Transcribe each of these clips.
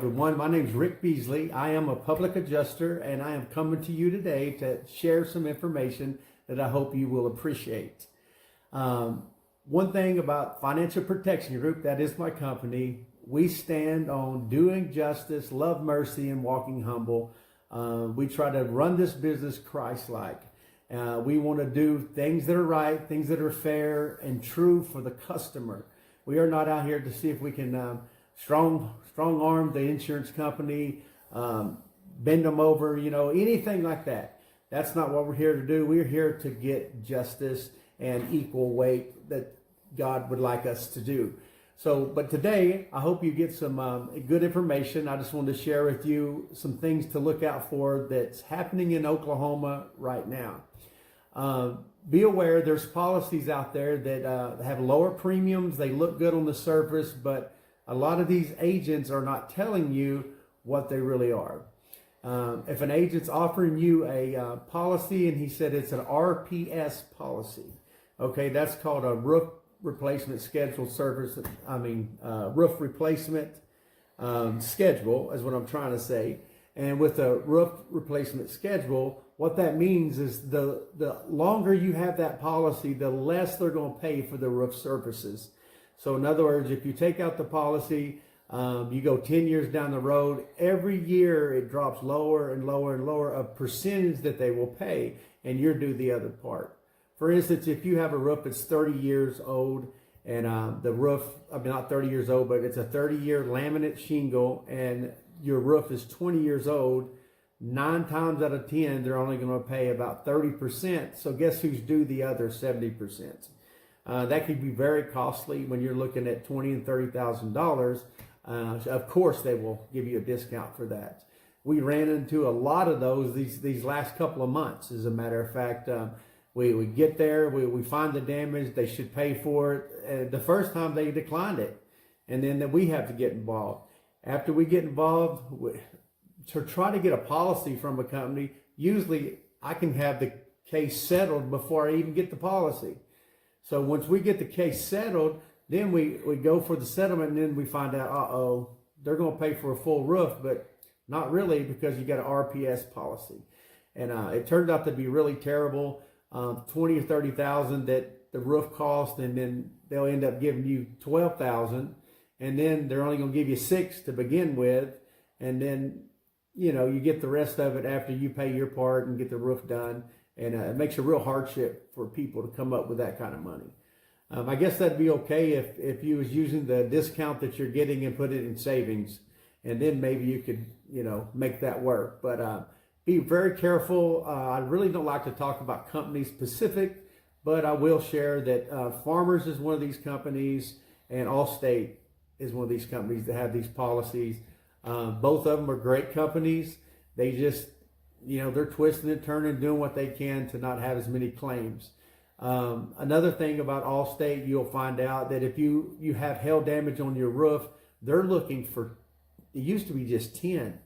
everyone. My name is Rick Beasley. I am a public adjuster, and I am coming to you today to share some information that I hope you will appreciate. One thing about Financial Protection Group, that is my company, we stand on doing justice, love mercy, and walking humble. We try to run this business Christ-like. We want to do things that are right, things that are fair and true for the customer. We are not out here to see if we can strong arm the insurance company, bend them over, anything like that. That's not what we're here to do. We're here to get justice and equal weight that God would like us to do. So, but today, I hope you get some good information. I just wanted to share with you some things to look out for that's happening in Oklahoma right now. Be aware there's policies out there that have lower premiums. They look good on the surface, but a lot of these agents are not telling you what they really are. If an agent's offering you a policy and he said it's an RPS policy, okay, that's called a roof replacement schedule service. Roof replacement schedule is what I'm trying to say. And with a roof replacement schedule, what that means is the longer you have that policy, the less they're going to pay for the roof services. So in other words, if you take out the policy, you go 10 years down the road, every year it drops lower and lower and lower a percentage that they will pay, and you're due the other part. For instance, if you have a roof that's 30 years old, and the roof, not 30 years old, but it's a 30-year laminate shingle, and your roof is 20 years old, 9 times out of 10, they're only going to pay about 30%. So guess who's due the other 70%? That could be very costly when you're looking at $20,000 and $30,000. Of course, they will give you a discount for that. We ran into a lot of those these last couple of months. As a matter of fact, we get there, we find the damage, they should pay for it. The first time they declined it, and then we have to get involved. After we get involved, to try to get a policy from a company, usually I can have the case settled before I even get the policy. So once we get the case settled, then we go for the settlement, and then we find out, they're going to pay for a full roof, but not really, because you got an RPS policy. And it turned out to be really terrible, $20,000 or $30,000 that the roof cost, and then they'll end up giving you $12,000, and then they're only going to give you $6,000 to begin with, and then you get the rest of it after you pay your part and get the roof done. And it makes a real hardship for people to come up with that kind of money. I guess that'd be okay if you was using the discount that you're getting and put it in savings, and then maybe you could, make that work. But be very careful. I really don't like to talk about company specific, but I will share that Farmers is one of these companies, and Allstate is one of these companies that have these policies. Both of them are great companies. They just, they're twisting and turning, doing what they can to not have as many claims. Another thing about Allstate, you'll find out that if you have hail damage on your roof, they're looking for, it used to be just 10.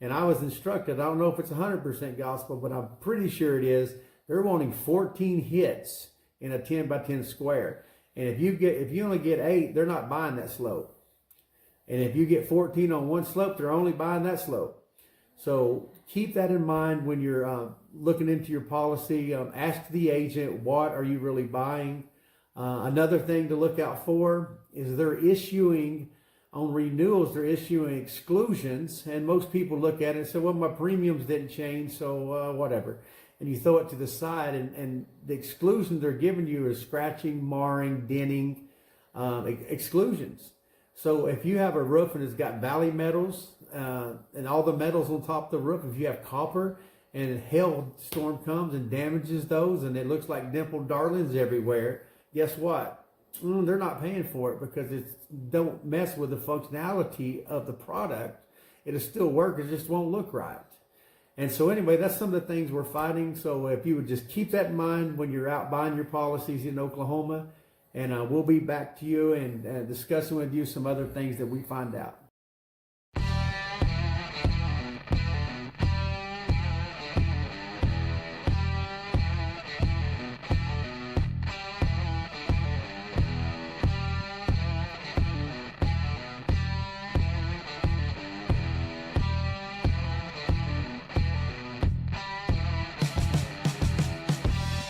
And I was instructed, I don't know if it's 100% gospel, but I'm pretty sure it is. They're wanting 14 hits in a 10 by 10 square. And if you only get 8, they're not buying that slope. And if you get 14 on one slope, they're only buying that slope. So keep that in mind when you're looking into your policy. Ask the agent, what are you really buying? Another thing to look out for is they're issuing, on renewals, they're issuing exclusions. And most people look at it and say, well, my premiums didn't change, so whatever. And you throw it to the side, and the exclusions they're giving you is scratching, marring, denting, exclusions. So if you have a roof and it's got valley metals, and all the metals on top of the roof, if you have copper and a hailstorm comes and damages those, and it looks like dimpled darlings everywhere, guess what? They're not paying for it, because don't mess with the functionality of the product. It'll still work, it just won't look right. And so anyway, that's some of the things we're fighting. So if you would just keep that in mind when you're out buying your policies in Oklahoma, and we'll be back to you and discussing with you some other things that we find out.